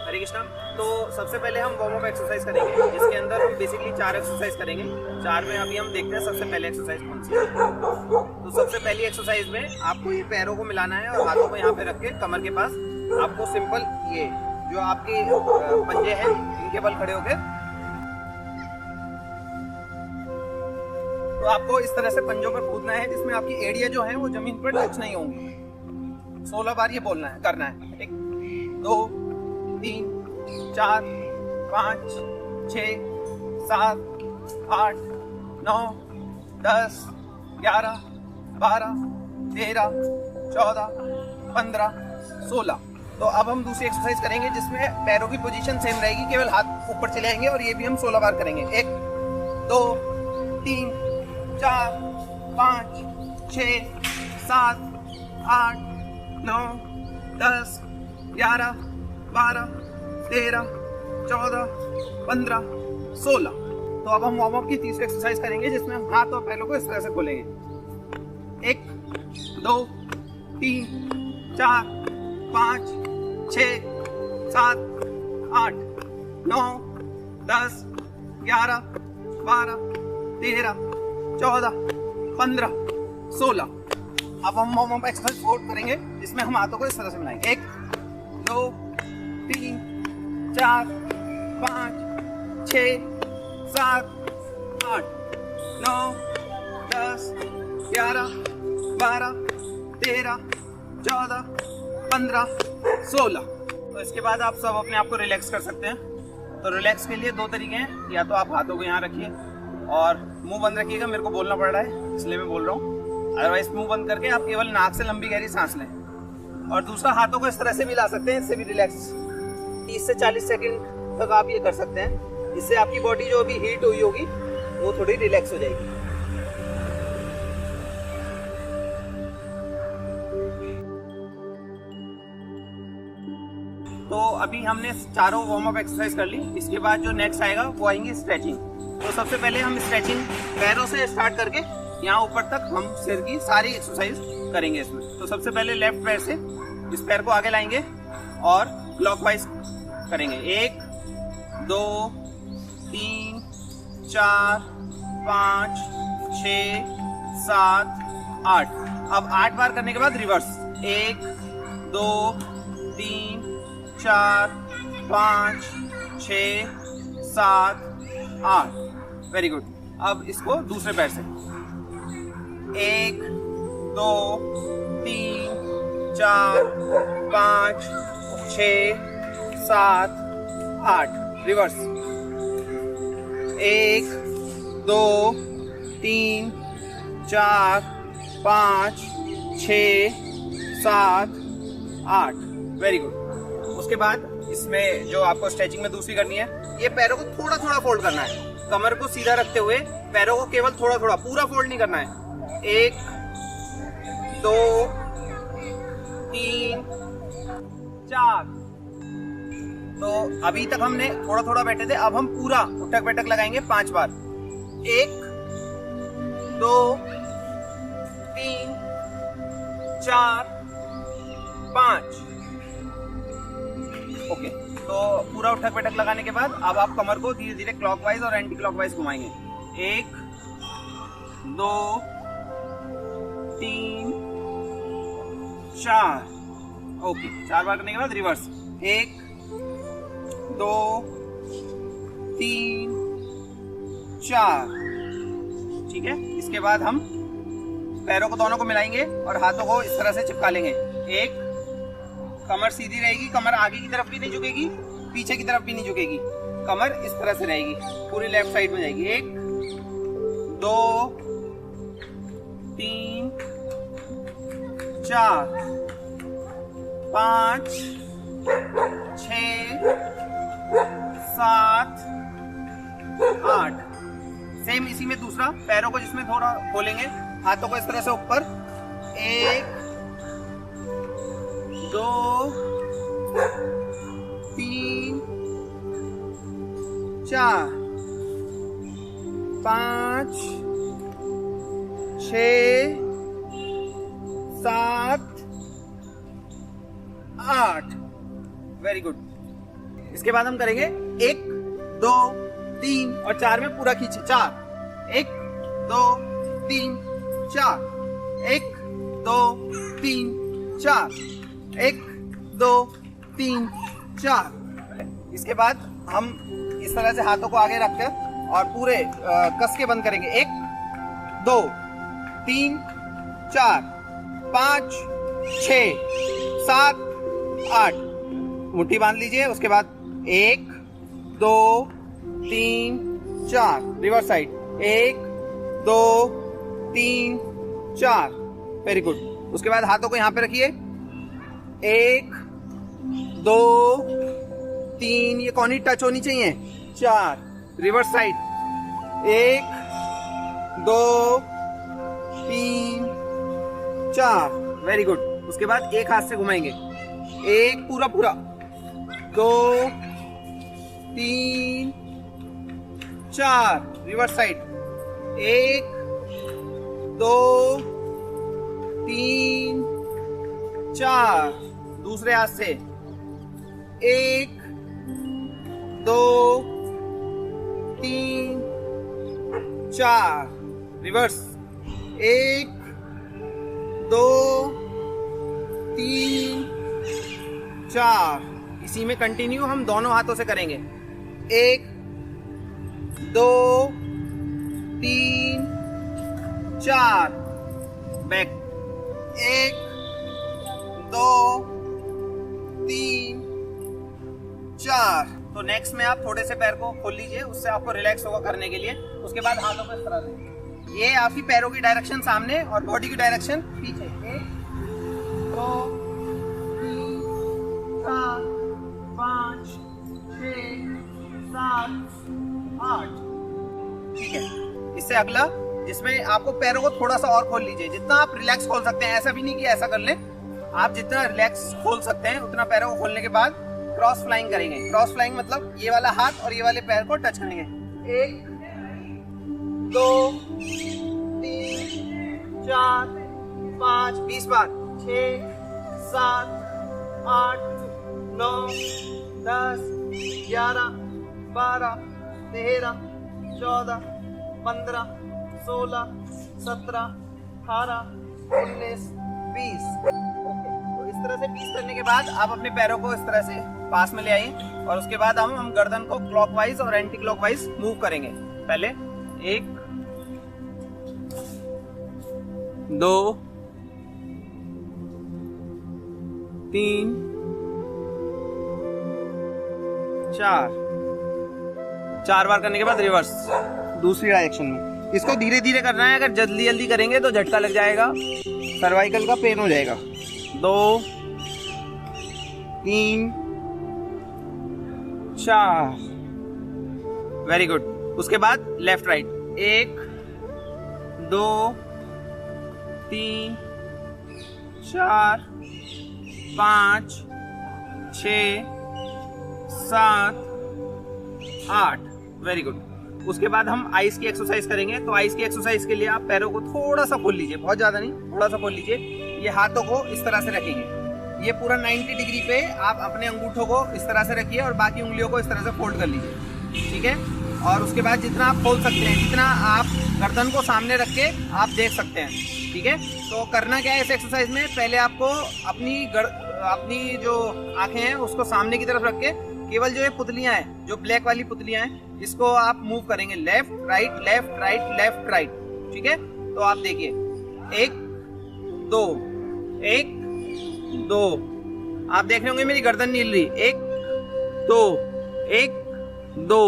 हरे कृष्णा। तो सबसे पहले हम वार्म अप एक्सरसाइज करेंगे, जिसके अंदर हम बेसिकली 4 एक्सरसाइज करेंगे। 4 में अभी हम देखते हैं सबसे पहले एक्सरसाइज कौन सी है। तो सबसे पहली एक्सरसाइज में आपको ये पैरों को मिलाना है और हाथों को यहाँ पे रख के कमर के पास आपको सिंपल ये जो आपके पंजे हैं इनके बल खड़े होके तो आपको इस तरह से पंजों पर कूदना है, जिसमें आपकी एड़ियां जो है वो जमीन पर टच नहीं होंगी। 16 बार ये बोलना है, करना है। 1 2 3 4 5 6 7 8 9 10 11 12 13 14 15 16। तो अब हम दूसरी एक्सरसाइज करेंगे जिसमें पैरों की पोजीशन सेम रहेगी, केवल हाथ ऊपर चले आएंगे और ये भी हम 16 बार करेंगे। 1 2 3 4 5 6 7 8 9 10 11 12 13 14 15 16। तो अब हम वार्म अप की तीसरी एक्सरसाइज करेंगे जिसमें हम हाथ और पैरों को इस तरह से खोलेंगे। 1 2 3 4 5 6 7 8 9 10 11 12 13 14 15 16। अब हम वार्म अप एक्सरसाइज 4 करेंगे जिसमें हम हाथों को इस तरह से मिलाएंगे। 1 2 3 4 5 6 7 8 9 10 11 12 13 14 15 16। तो इसके बाद आप सब अपने आप को रिलैक्स कर सकते हैं। तो रिलैक्स के लिए 2 तरीके हैं, या तो आप हाथों को यहाँ रखिए और मुंह बंद रखिएगा, मेरे को बोलना पड़ रहा है इसलिए मैं बोल रहा हूँ। अदरवाइज मुंह बंद करके आप केवल नाक से लंबी गहरी सांस लें। और दूसरा हाथों को इस तरह से भी ला सकते हैं, इससे भी रिलैक्स 30 से 40 सेकंड तक आप ये कर सकते हैं। इससे आपकी बॉडी जो अभी हीट हुई होगी वो थोड़ी रिलैक्स हो जाएगी। तो अभी हमने चारों वार्म अप एक्सरसाइज कर ली। इसके बाद जो नेक्स्ट आएगा वो आएंगी स्ट्रेचिंग। तो सबसे पहले हम स्ट्रेचिंग पैरों से स्टार्ट करके यहाँ ऊपर तक हम सिर की सारी एक्सरसाइज करेंगे इसमें। तो सबसे पहले लेफ्ट पैर से इस पैर को आगे लाएंगे और क्लॉकवाइज करेंगे। 1 2 3 4 5 6 7 8। अब 8 बार करने के बाद रिवर्स। 1 2 3 4 5 6 7 8। Very good. अब इसको दूसरे पैर से 1 2 3 4 5 6 7 8। रिवर्स। 1 2 3 4 5 6 7 8। Very good. उसके बाद इसमें जो आपको स्ट्रेचिंग में दूसरी करनी है, ये पैरों को थोड़ा थोड़ा फोल्ड करना है। कमर को सीधा रखते हुए पैरों को केवल थोड़ा थोड़ा, पूरा फोल्ड नहीं करना है। 1 2 3 4। तो अभी तक हमने थोड़ा थोड़ा बैठे थे, अब हम पूरा उठक बैठक लगाएंगे 5 बार। 1 2 3 4 5। ओके। तो पूरा उठक बैठक लगाने के बाद अब आप कमर को धीरे धीरे क्लॉकवाइज और एंटी क्लॉकवाइज घुमाएंगे। 1 2 3 4। ओके। 4 बार करने के बाद रिवर्स। 1 2 3 4। ठीक है। इसके बाद हम पैरों को दोनों को मिलाएंगे और हाथों को इस तरह से चिपका लेंगे। 1 कमर सीधी रहेगी, कमर आगे की तरफ भी नहीं झुकेगी, पीछे की तरफ भी नहीं झुकेगी, कमर इस तरह से रहेगी, पूरी लेफ्ट साइड में जाएगी। 1 2 3 4 5 6 7 8। सेम इसी में दूसरा, पैरों को जिसमें थोड़ा खोलेंगे, हाथों को इस तरह से ऊपर। 1 2 3 4 5 6 7 8। Very good. इसके बाद हम करेंगे 1 2 3 और 4 में पूरा खींचे। 4 1 2 3 4 1 2 3 4 1 2 3 4। इसके बाद हम इस तरह से हाथों को आगे रखकर और पूरे कस के बंद करेंगे। 1 2 3 4 5 6 7 8। मुट्ठी बांध लीजिए। उसके बाद 1 2 3 4 रिवर्स साइड 1 2 3 4। Very good. उसके बाद हाथों को यहाँ पे रखिए। 1 2 3, ये कॉर्नी टच होनी चाहिए। 4 रिवर्स साइड 1 2 3 4। Very good. उसके बाद एक हाथ से घुमाएंगे। 1 पूरा पूरा 2 3 4 रिवर्स साइड 1 2 3 4। दूसरे हाथ से 1 2 3 4 रिवर्स 1 2 3 4। इसी में कंटिन्यू हम दोनों हाथों से करेंगे। 1 2 3 4 बैक 1 2 3 4। तो नेक्स्ट में आप थोड़े से पैर को खोल लीजिए, उससे आपको रिलैक्स होगा करने के लिए। उसके बाद हाथों को इस तरह से, ये आपकी पैरों की डायरेक्शन सामने और बॉडी की डायरेक्शन पीछे। 1 2 3 4 5 6 7 8। ठीक है। इससे अगला, जिसमें आपको पैरों को थोड़ा सा और खोल लीजिए। जितना आप रिलैक्स खोल सकते हैं, ऐसा भी नहीं कि ऐसा कर लें, आप जितना रिलैक्स खोल सकते हैं उतना पैरों को खोलने के बाद क्रॉस फ्लाइंग करेंगे। क्रॉस फ्लाइंग मतलब ये वाला हाथ और ये वाले पैर को टच करेंगे। 1 2 3 4 5 20 बार 6 7 8 9 10 11 12 13 14 15 16 17 18 19 20। तो इस तरह से 20 करने के बाद आप अपने पैरों को इस तरह से पास में ले आइए और उसके बाद हम गर्दन को क्लॉकवाइज और एंटी क्लॉकवाइज मूव करेंगे। पहले 1 2 3 4 बार करने के बाद रिवर्स दूसरी डायरेक्शन में। इसको धीरे धीरे करना है, अगर जल्दी जल्दी करेंगे तो झटका लग जाएगा, सर्वाइकल का पेन हो जाएगा। 2 3 4। Very good. उसके बाद लेफ्ट राइट 1 2 3 4 5 6 7 8। Very good. उसके बाद हम आइस की एक्सरसाइज करेंगे। तो आइस की एक्सरसाइज के लिए आप पैरों को थोड़ा सा खोल लीजिए, बहुत ज्यादा नहीं, थोड़ा सा खोल लीजिए। ये हाथों को इस तरह से रखेंगे। ये पूरा 90 डिग्री पे आप अपने अंगूठों को इस तरह से रखिए और बाकी उंगलियों को इस तरह से फोल्ड कर लीजिए। ठीक है। और उसके बाद जितना आप खोल सकते हैं, जितना आप गर्दन को सामने रख के आप देख सकते हैं। ठीक है। तो करना क्या है इस एक्सरसाइज में, पहले आपको अपनी जो आंखें हैं उसको सामने की तरफ रख के केवल जो ये पुतलियां हैं, जो ब्लैक वाली पुतलियां हैं, इसको आप मूव करेंगे left right left right left right. ठीक है। तो आप देखिए 1 2 1 2। आप देख रहे होंगे मेरी गर्दन नहीं हिल रही। 1 2 1 2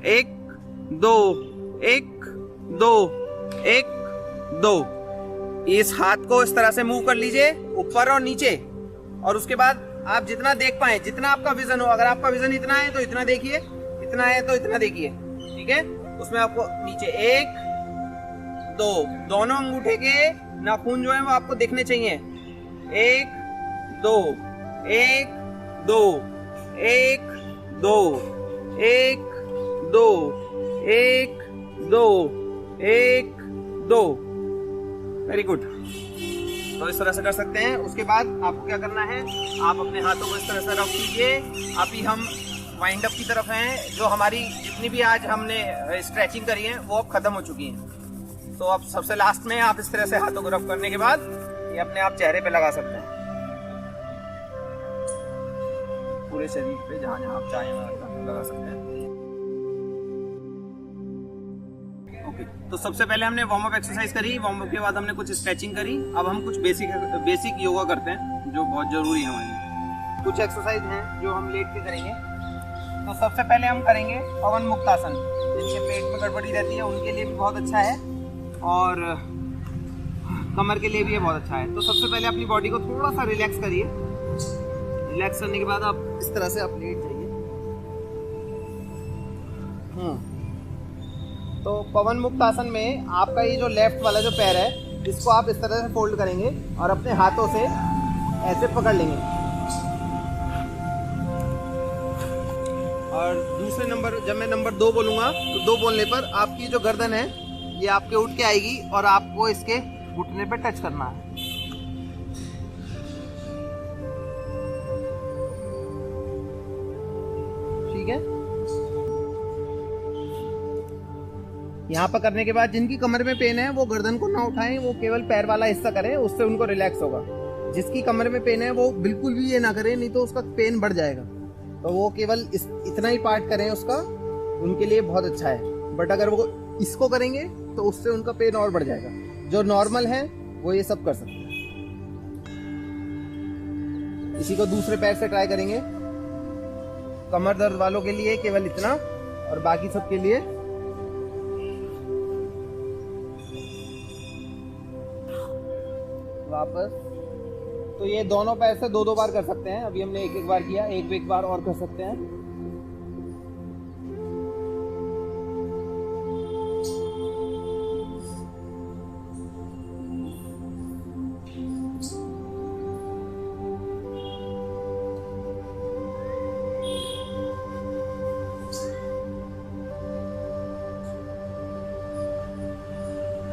1 2 1 2 1 2। इस हाथ को इस तरह से मूव कर लीजिए ऊपर और नीचे। और उसके बाद आप जितना देख पाए, जितना आपका विजन हो, अगर आपका विजन इतना है तो इतना देखिए, इतना है तो इतना देखिए। ठीक है। उसमें आपको नीचे 1 2, दोनों अंगूठे के नाखून जो है वो आपको दिखने चाहिए। 1 2 1 2 1 2 1 2 1 2 1 2। Very good. तो इस तरह से कर सकते हैं। उसके बाद आपको क्या करना है, आप अपने हाथों को इस तरह से रख लीजिए। अभी हम वाइंड अप की तरफ हैं। जो हमारी जितनी भी आज हमने स्ट्रेचिंग करी है वो अब खत्म हो चुकी हैं। तो अब सबसे लास्ट में आप इस तरह से हाथों को रब करने के बाद ये अपने आप चेहरे पे लगा सकते हैं, पूरे शरीर पे जहाँ जहाँ आप चाहें वहाँ लगा सकते हैं। ओके, तो सबसे पहले हमने वार्म अप एक्सरसाइज करी, वार्म अप के बाद हमने कुछ स्ट्रेचिंग करी। अब हम कुछ बेसिक योगा करते हैं जो बहुत जरूरी है हमारे लिए। कुछ एक्सरसाइज हैं जो हम लेट के करेंगे। तो सबसे पहले हम करेंगे पवन मुक्तासन, जिनके पेट में गड़बड़ी रहती है उनके लिए भी बहुत अच्छा है और कमर के लिए भी ये बहुत अच्छा है। तो सबसे पहले अपनी बॉडी को थोड़ा सा रिलैक्स करिए। रिलैक्स करने के बाद आप इस तरह से आप लेट जाइए। तो पवन मुक्त आसन में आपका ये जो लेफ्ट वाला जो पैर है इसको आप इस तरह से फोल्ड करेंगे और अपने हाथों से ऐसे पकड़ लेंगे। और दूसरे नंबर, जब मैं नंबर 2 बोलूँगा तो 2 बोलने पर आपकी जो गर्दन है ये आपके उठ के आएगी और आपको इसके घुटने पे टच करना है। ठीक है, यहाँ पर करने के बाद जिनकी कमर में पेन है वो गर्दन को ना उठाएं, वो केवल पैर वाला हिस्सा करें, उससे उनको रिलैक्स होगा। जिसकी कमर में पेन है वो बिल्कुल भी ये ना करें, नहीं तो उसका पेन बढ़ जाएगा। तो वो केवल इतना ही पार्ट करें उसका, उनके लिए बहुत अच्छा है। बट अगर वो इसको करेंगे तो उससे उनका पेन और बढ़ जाएगा। जो नॉर्मल है वो ये सब कर सकते हैं। इसी को दूसरे पैर से ट्राई करेंगे। कमर दर्द वालों के लिए केवल इतना और बाकी सब के लिए वापस। तो ये दोनों पैर से 2-2 बार कर सकते हैं। अभी हमने 1-1 बार किया, 1 बार और कर सकते हैं।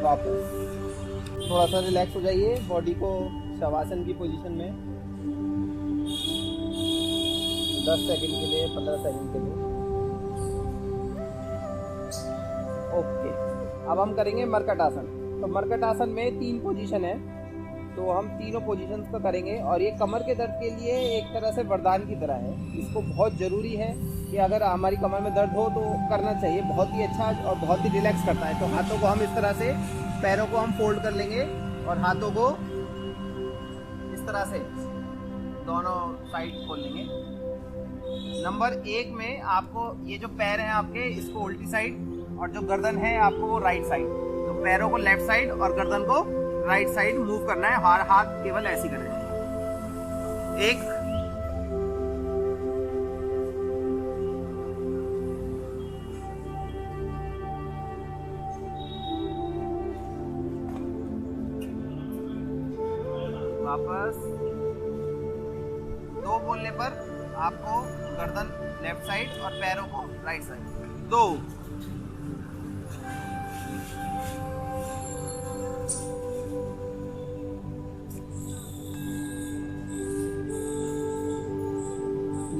वापस थोड़ा सा रिलैक्स हो जाइए, बॉडी को शवासन की पोजीशन में 10 सेकंड के लिए, 15 सेकंड के लिए। ओके, अब हम करेंगे मरकट आसन। तो मरकट आसन में 3 पोजीशन है, तो हम तीनों पोजीशंस को करेंगे। और ये कमर के दर्द के लिए एक तरह से वरदान की तरह है। इसको बहुत ज़रूरी है कि अगर हमारी कमर में दर्द हो तो करना चाहिए। बहुत ही अच्छा और बहुत ही रिलैक्स करता है। तो हाथों को हम इस तरह से, पैरों को हम फोल्ड कर लेंगे और हाथों को इस तरह से दोनों साइड खोल लेंगे। नंबर 1 में आपको ये जो पैर हैं आपके, इसको उल्टी साइड और जो गर्दन है आपको वो राइट साइड। तो पैरों को लेफ्ट साइड और गर्दन को राइट साइड मूव करना है। हर हाथ केवल ऐसे करना है। 1 वापस 2 बोलने पर आपको गर्दन लेफ्ट साइड और पैरों को राइट साइड। 2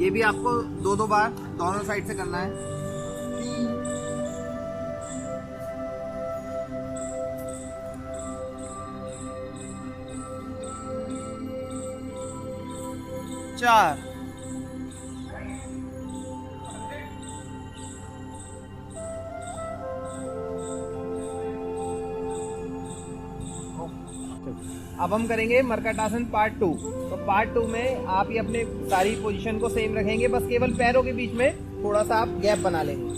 ये भी आपको 2-2 बार दोनों साइड से करना है। 4 अब हम करेंगे मरकट आसन पार्ट 2। तो पार्ट 2 में आप ये अपने सारी पोजीशन को सेम रखेंगे, बस केवल पैरों के बीच में थोड़ा सा आप गैप बना लेंगे।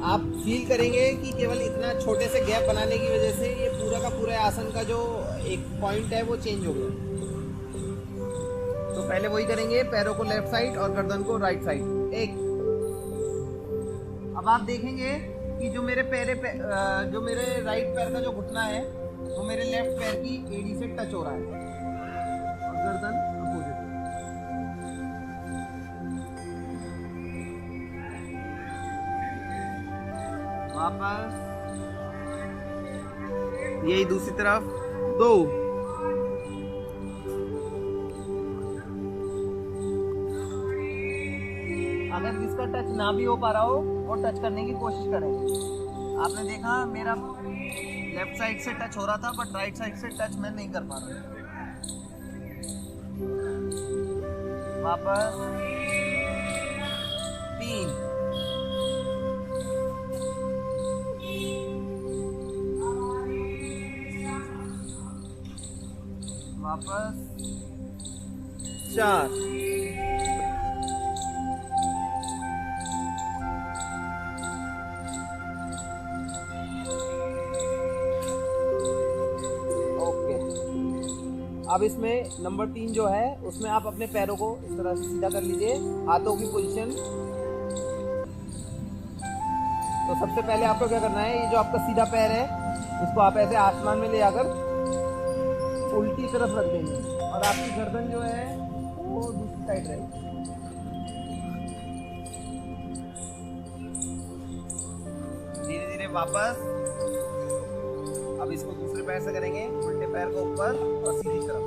आप फील करेंगे कि केवल इतना छोटे से गैप बनाने की वजह से ये पूरा का पूरा आसन का जो एक पॉइंट है वो चेंज हो गया। तो पहले वही करेंगे, पैरों को लेफ्ट साइड और गर्दन को राइट साइड। 1 अब आप देखेंगे कि जो मेरे राइट पैर का जो घुटना है वो मेरे लेफ्ट पैर की एड़ी से टच हो रहा है और गर्दन अपोजिट। वापस यही दूसरी तरफ। 2 3 अगर जिसका टच ना भी हो पा रहा हो वो टच करने की कोशिश करें। आपने देखा मेरा लेफ्ट साइड से टच हो रहा था बट राइट साइड से टच मैं नहीं कर पा रहा। वापस 3, वापस 4, ओके। अब इसमें नंबर 3 जो है उसमें आप अपने पैरों को इस तरह से सीधा कर लीजिए, हाथों की पोजीशन। तो सबसे पहले आपको क्या करना है, ये जो आपका सीधा पैर है इसको आप ऐसे आसमान में ले जाकर उल्टी तरफ रख देंगे और आपकी गर्दन जो है वो दूसरी साइड रहेगी। धीरे धीरे वापस। अब इसको दूसरे पैर से करेंगे, उल्टे पैर को ऊपर और सीधी तरफ।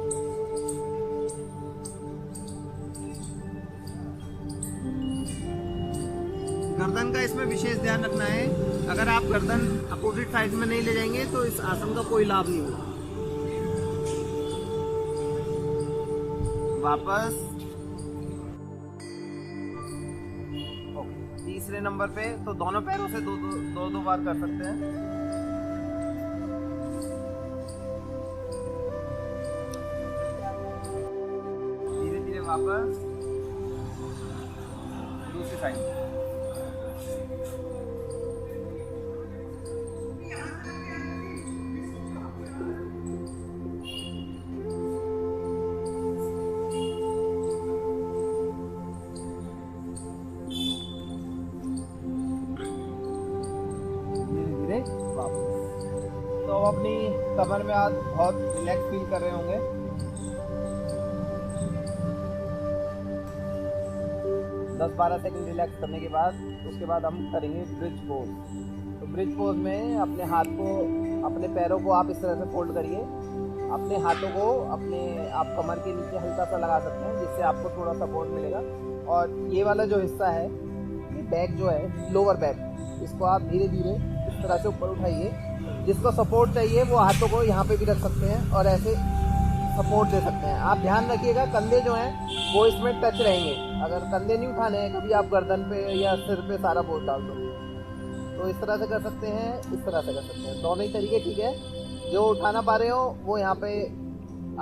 गर्दन का इसमें विशेष ध्यान रखना है, अगर आप गर्दन अपोजिट साइड में नहीं ले जाएंगे तो इस आसन का कोई लाभ नहीं होगा। वापस। तीसरे नंबर पे तो दोनों पैरों से दो बार कर सकते हैं। धीरे धीरे वापस दूसरी साइड। तो अपनी कमर में आज बहुत रिलैक्स फील कर रहे होंगे। दस 12 सेकंड रिलैक्स करने के बाद उसके बाद हम करेंगे ब्रिज पोज। तो ब्रिज पोज में अपने हाथ को, अपने पैरों को आप इस तरह से फोल्ड करिए। अपने हाथों को आप कमर के नीचे हल्का सा लगा सकते हैं जिससे आपको थोड़ा सपोर्ट मिलेगा। और ये वाला जो हिस्सा है, बैक जो है, लोअर बैक, इसको आप धीरे धीरे इस तरह से ऊपर उठाइए। जिसको सपोर्ट चाहिए वो हाथों को यहाँ पे भी रख सकते हैं और ऐसे सपोर्ट दे सकते हैं। आप ध्यान रखिएगा कंधे जो हैं वो इसमें टच रहेंगे। अगर कंधे नहीं उठाने हैं कभी आप गर्दन पे या सिर पे सारा बोझ डाल दो। तो इस तरह से कर सकते हैं, इस तरह से कर सकते हैं, दोनों ही तरीके ठीक है। जो उठाना पा रहे हो वो यहाँ पे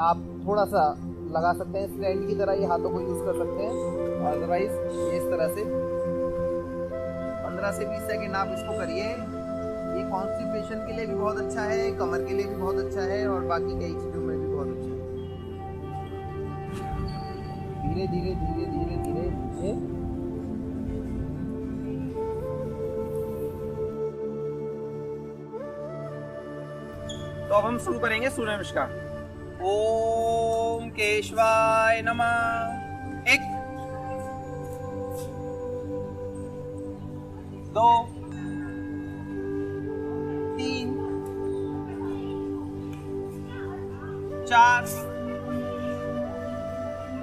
आप थोड़ा सा लगा सकते हैं, स्टैंड की तरह ये हाथों को यूज़ कर सकते हैं। अदरवाइज ये इस तरह से 15 से 20 सेकेंड आप इसको करिए। ये कॉन्स्टिपेशन के लिए भी बहुत अच्छा है, कमर के लिए भी बहुत अच्छा है और बाकी कई चीज़ों में भी बहुत अच्छा है। धीरे धीरे धीरे धीरे धीरे नीचे। तो अब हम शुरू करेंगे सूर्य नमस्कार। ओम केशवाय नमः। 1 2 3 4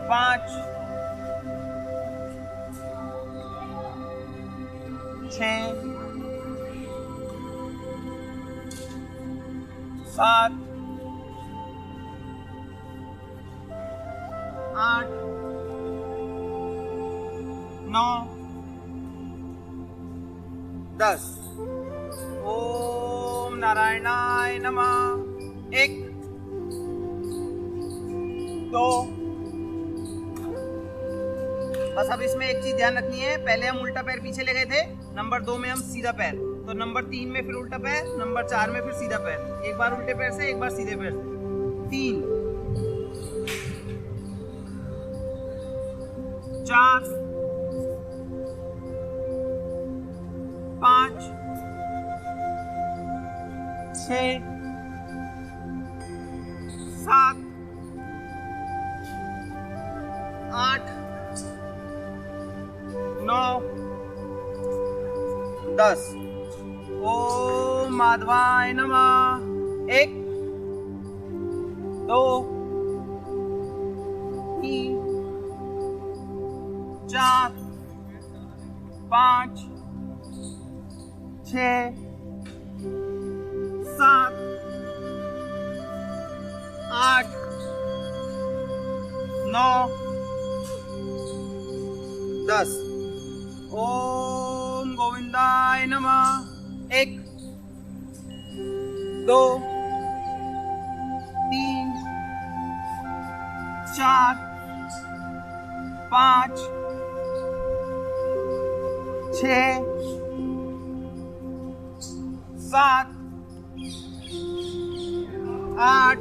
5 6 7 8 9 10। ओम नारायणाय नमः। 1 2। बस अब इसमें एक चीज ध्यान रखनी है, पहले हम उल्टा पैर पीछे ले गए थे, नंबर 2 में हम सीधा पैर, तो नंबर 3 में फिर उल्टा पैर, नंबर 4 में फिर सीधा पैर। एक बार उल्टे पैर से, एक बार सीधे पैर से। 3 4 5 6 7 8 9 10। ओम माधवाय नमः। 1 2 3 4 5 6 7 8 9 10। ओम गोविंदाय नमः। 1 2 3 4 5 6 7 8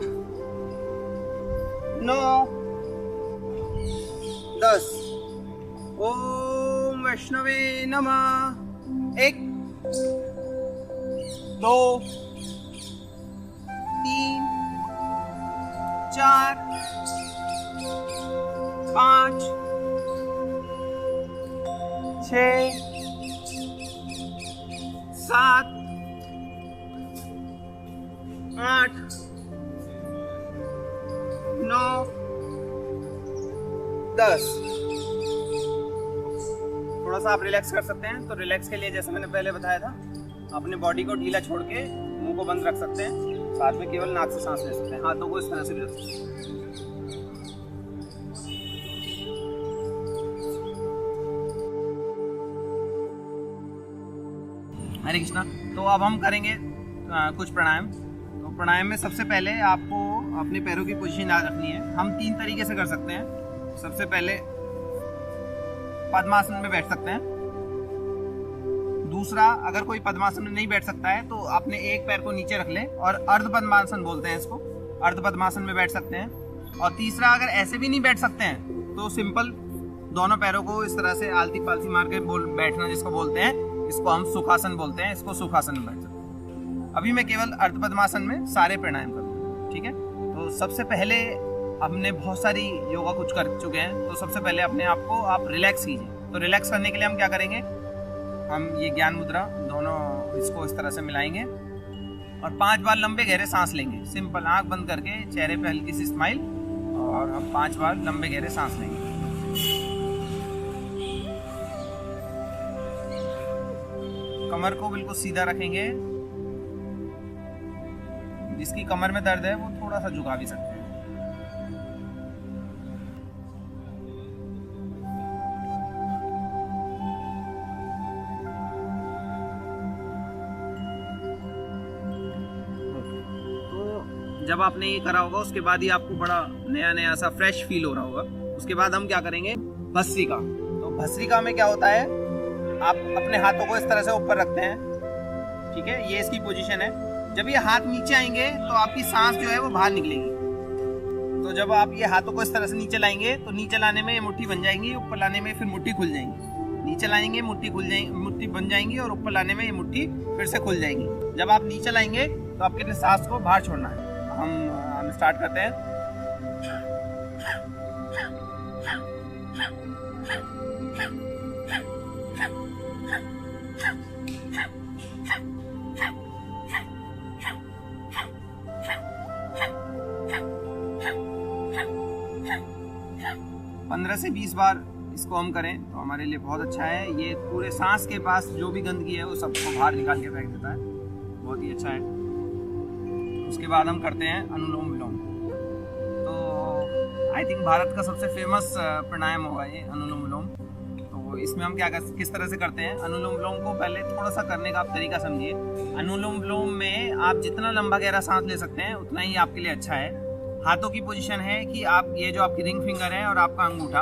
9 10। ओम वैष्णवे नमः। 1 2 3 4 5 6 7 8 9 10। थोड़ा सा आप रिलैक्स कर सकते हैं। तो रिलैक्स के लिए जैसे मैंने पहले बताया था, अपने बॉडी को ढीला छोड़ के मुंह को बंद रख सकते हैं, साथ में केवल नाक से सांस ले सकते हैं। हाथों को इस तरह से भी रख सकते हैं। हरे कृष्णा। तो अब हम करेंगे कुछ प्राणायाम। तो प्राणायाम में सबसे पहले आपको अपने पैरों की पोजीशन याद रखनी है। हम 3 तरीके से कर सकते हैं। सबसे पहले पद्मासन में बैठ सकते हैं। दूसरा, अगर कोई पद्मासन में नहीं बैठ सकता है तो अपने एक पैर को नीचे रख लें और अर्ध पद्मासन बोलते हैं इसको, अर्ध पद्मासन में बैठ सकते हैं। और तीसरा, अगर ऐसे भी नहीं बैठ सकते हैं तो सिंपल दोनों पैरों को इस तरह से आलती पालती मार के बैठना, जिसको बोलते हैं, इसको हम सुखासन बोलते हैं। इसको सुखासन में बैठ सकते हैं। अभी मैं केवल अर्ध पद्मासन में सारे प्राणायाम करूँगा, ठीक है। तो सबसे पहले हमने बहुत सारी योगा कुछ कर चुके हैं, तो सबसे पहले अपने आप को आप रिलैक्स कीजिए। तो रिलैक्स करने के लिए हम क्या करेंगे, हम ये ज्ञान मुद्रा दोनों इसको इस तरह से मिलाएंगे और 5 बार लंबे गहरे सांस लेंगे। सिंपल आंख बंद करके चेहरे पे हल्की सी स्माइल, और हम 5 बार लंबे गहरे सांस लेंगे। कमर को बिल्कुल सीधा रखेंगे। जिसकी कमर में दर्द है वो थोड़ा सा झुका भी सकते हैं। जब आपने ये करा होगा उसके बाद ही आपको बड़ा नया नया सा फ्रेश फील हो रहा होगा। उसके बाद हम क्या करेंगे, भस्त्रिका। तो भस्त्रिका में क्या होता है, आप अपने हाथों को इस तरह से ऊपर रखते हैं, ठीक है। ये इसकी पोजीशन है। जब ये हाथ नीचे आएंगे तो आपकी सांस जो है वो बाहर निकलेगी। तो जब आप ये हाथों को इस तरह से नीचे लाएंगे तो नीचे लाने में ये मुट्ठी बन जाएंगी, ऊपर लाने में फिर मुट्ठी खुल जाएंगी। नीचे लाएंगे मुट्ठी खुल जाएंगी, मुट्ठी बन जाएंगी, और ऊपर लाने में ये मुट्ठी फिर से खुल जाएंगी। जब आप नीचे लाएंगे तो आपके सांस को बाहर छोड़ना है। हम स्टार्ट करते हैं। पंद्रह से 20 बार इसको हम करें तो हमारे लिए बहुत अच्छा है। ये पूरे सांस के पास जो भी गंदगी है वो सबको बाहर निकाल के फेंक देता है, बहुत ही अच्छा है। उसके बाद हम करते हैं अनुलोम विलोम। तो आई थिंक भारत का सबसे फेमस प्राणायाम होगा ये अनुलोम विलोम। तो इसमें हम किस तरह से करते हैं अनुलोम विलोम को, पहले थोड़ा सा करने का आप तरीका समझिए। अनुलोम विलोम में आप जितना लंबा गहरा सांस ले सकते हैं उतना ही आपके लिए अच्छा है। हाथों की पोजीशन है कि आप ये जो आपकी रिंग फिंगर है और आपका अंगूठा,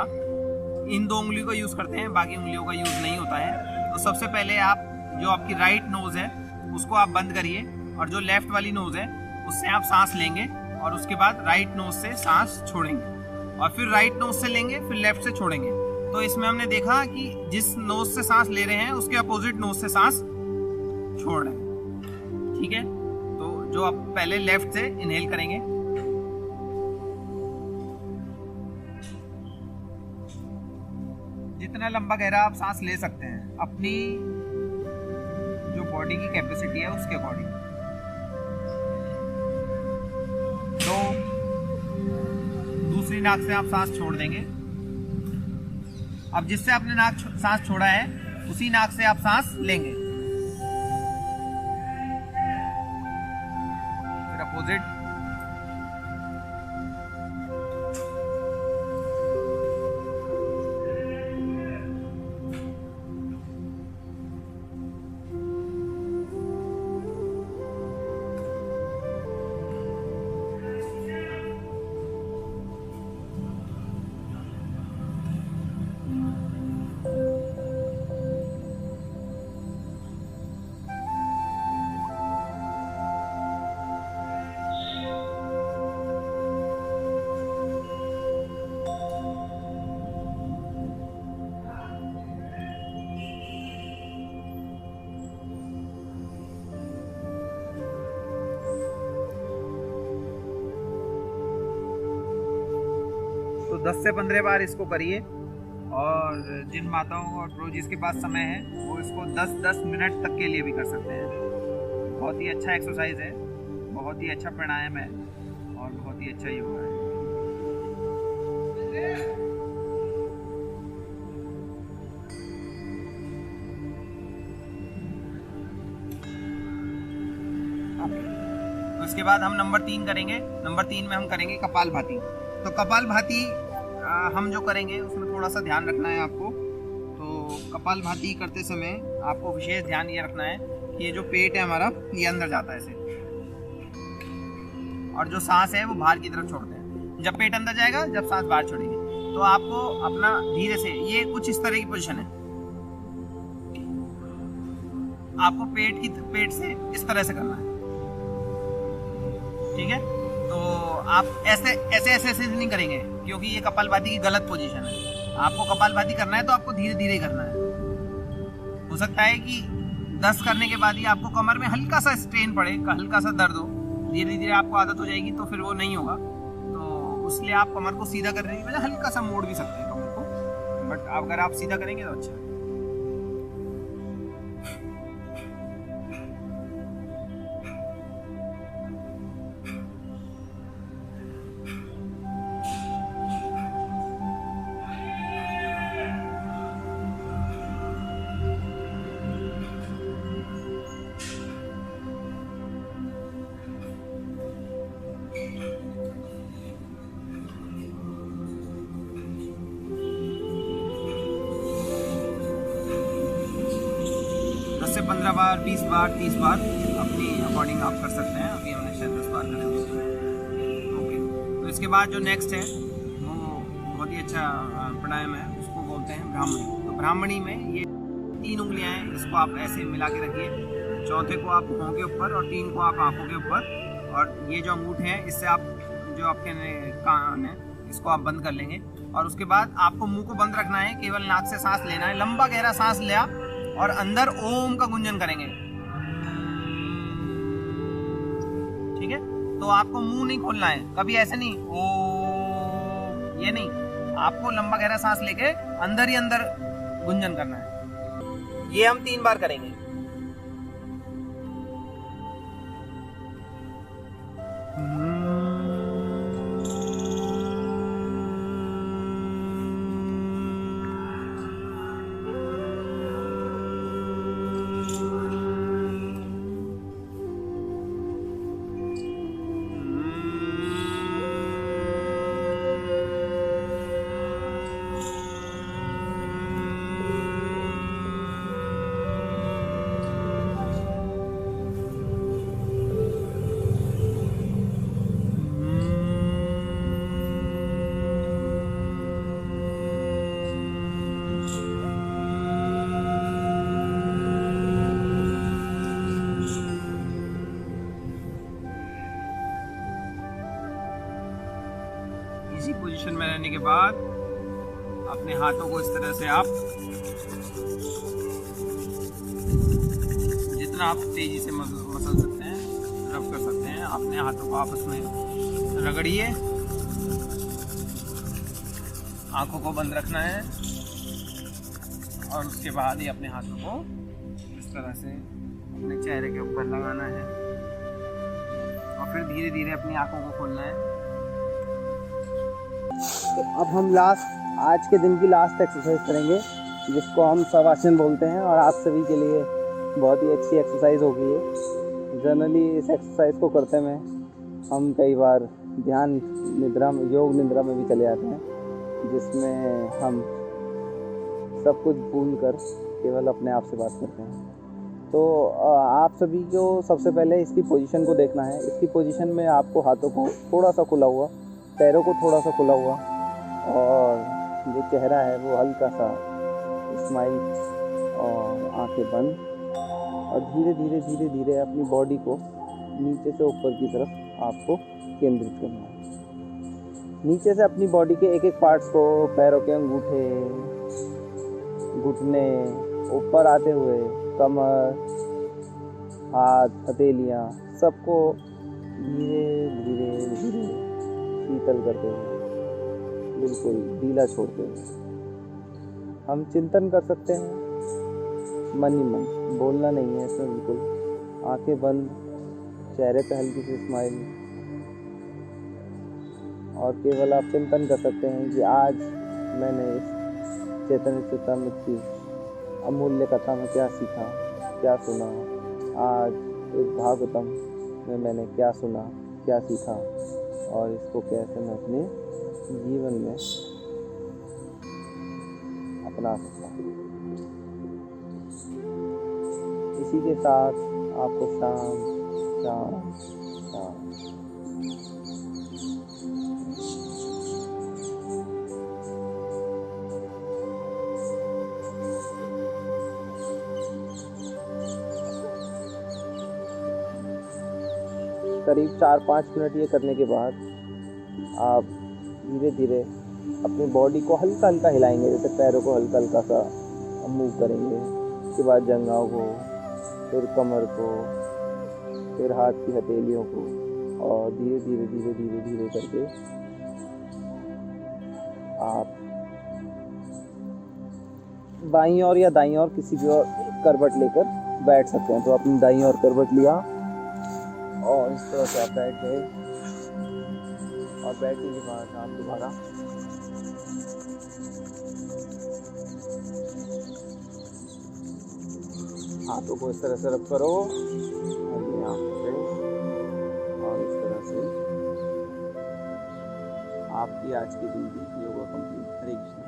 इन 2 उंगलियों का यूज़ करते हैं, बाकी उंगलियों का यूज़ नहीं होता है। तो सबसे पहले आप जो आपकी राइट नोज़ है उसको आप बंद करिए, और जो लेफ्ट वाली नोज़ है उससे आप सांस लेंगे, और उसके बाद राइट नोज से सांस छोड़ेंगे, और फिर राइट नोज से लेंगे, फिर लेफ्ट से छोड़ेंगे। तो इसमें हमने देखा कि जिस नोज से सांस ले रहे हैं उसके अपोजिट नोज से सांस छोड़ रहे हैं, ठीक है। तो जो आप पहले लेफ्ट से इनहेल करेंगे, जितना लंबा गहरा आप सांस ले सकते हैं अपनी जो बॉडी की कैपेसिटी है उसके अकॉर्डिंग। 2, दूसरी नाक से आप सांस छोड़ देंगे। अब जिससे आपने सांस छोड़ा है उसी नाक से आप सांस लेंगे। फिर अपोजिट। तो 10 से 15 बार इसको करिए, और जिन माताओं और प्रोजीज के पास समय है वो इसको 10-10 मिनट तक के लिए भी कर सकते हैं। बहुत ही अच्छा एक्सरसाइज है, बहुत ही अच्छा प्राणायाम है और बहुत ही अच्छा योगा है। तो इसके बाद हम नंबर 3 करेंगे। नंबर 3 में हम करेंगे कपालभाति। तो कपालभाति हम जो करेंगे उसमें थोड़ा सा ध्यान रखना है आपको। तो कपालभाति करते समय आपको विशेष ध्यान ये रखना है कि ये जो पेट है हमारा, ये अंदर जाता है ऐसे, और जो सांस है वो बाहर की तरफ छोड़ते हैं। जब पेट अंदर जाएगा, जब सांस बाहर छोड़ेंगे, तो आपको अपना धीरे से, ये कुछ इस तरह की पोजीशन है, आपको पेट से इस तरह से करना है, ठीक है। तो आप ऐसे नहीं करेंगे, क्योंकि ये कपालभाति की गलत पोजीशन है। आपको कपालभाति करना है तो आपको धीरे धीरे करना है। हो सकता है कि 10 करने के बाद ही आपको कमर में हल्का सा स्ट्रेन पड़े, हल्का सा दर्द हो, धीरे धीरे आपको आदत हो जाएगी तो फिर वो नहीं होगा। तो इसलिए आप कमर को सीधा करने की वजह हल्का सा मोड़ भी सकते हैं कमर को, बट अगर आप सीधा करेंगे तो अच्छा है। से 15 बार, 20 बार, 30 बार अपनी अकॉर्डिंग आप कर सकते हैं। अभी हमने शायद 10 बार करे हैं। ओके, तो इसके बाद जो नेक्स्ट है वो बहुत ही अच्छा प्राणायाम है, उसको बोलते हैं ब्राह्मणी। तो ब्राह्मणी में ये 3 उंगलियां हैं, इसको आप ऐसे मिला के रखिए। चौथे को आप मुँह के ऊपर और 3 को आप आँखों के ऊपर, और ये जो अंगूठे हैं इससे आप जो आपके कान है इसको आप बंद कर लेंगे। और उसके बाद आपको मुंह को बंद रखना है, केवल नाक से सांस लेना है, लंबा गहरा सांस लिया और अंदर ओम का गुंजन करेंगे, ठीक है। तो आपको मुंह नहीं खोलना है, कभी ऐसे नहीं ओम, ये नहीं, आपको लंबा गहरा सांस लेके अंदर ही अंदर गुंजन करना है। ये हम 3 बार करेंगे। इसी पोजीशन में रहने के बाद अपने हाथों को इस तरह से आप जितना आप तेजी से मसल सकते हैं, रब कर सकते हैं, अपने हाथों को आपस में रगड़िए। आंखों को बंद रखना है और उसके बाद ही अपने हाथों को इस तरह से अपने चेहरे के ऊपर लगाना है और फिर धीरे धीरे अपनी आंखों को खोलना है। तो अब हम आज के दिन की लास्ट एक्सरसाइज करेंगे, जिसको हम शवासन बोलते हैं, और आप सभी के लिए बहुत ही अच्छी एक्सरसाइज होगी ये। जनरली इस एक्सरसाइज को करते में हम कई बार ध्यान निद्रा में, योग निद्रा में भी चले जाते हैं, जिसमें हम सब कुछ भूल कर केवल अपने आप से बात करते हैं। तो आप सभी को सबसे पहले इसकी पोजीशन को देखना है। इसकी पोजीशन में आपको हाथों को थोड़ा सा खुला हुआ, पैरों को थोड़ा सा खुला हुआ, और जो चेहरा है वो हल्का सा स्माइल, और आंखें बंद, और धीरे धीरे धीरे धीरे अपनी बॉडी को नीचे से ऊपर की तरफ आपको केंद्रित करना है। नीचे से अपनी बॉडी के एक एक पार्ट्स को, पैरों के अंगूठे, घुटने, ऊपर आते हुए कमर, हाथ, हथेलियाँ, सबको धीरे धीरे धीरे शीतल करते हुए, बिल्कुल ढीला छोड़ते हुए हम चिंतन कर सकते हैं। मन ही मन, बोलना नहीं है इसमें, बिल्कुल आंखें बंद, चेहरे पे हल्की सी स्माइल, और केवल आप चिंतन कर सकते हैं कि आज मैंने इस चैतन्य चेतामृत की अमूल्य कथा में क्या सीखा, क्या सुना। आज इस भागवतम में मैंने क्या सुना, क्या सीखा, और इसको कैसे मैं अपने जीवन में अपना सकता हूँ। इसी के साथ आपको शांत शांत शांत करीब 4-5 मिनट ये करने के बाद आप धीरे धीरे अपनी बॉडी को हल्का हल्का हिलाएंगे। जैसे पैरों को हल्का हल्का सा मूव करेंगे, उसके बाद जंघाओं को, फिर कमर को, फिर हाथ की हथेलियों को, और धीरे धीरे धीरे धीरे धीरे करके आप बाईं ओर या दाईं ओर किसी भी और करवट लेकर बैठ सकते हैं। तो अपनी दाईं ओर करवट लिया और इस तरह से आप बैठ गए, और बैठने के बाद आप दोबारा हाथों को इस तरह से रब करो, और ये आंखों पे, और इस तरह से आपकी आज की दिन की योगा कंप्लीट। हरे कृष्ण।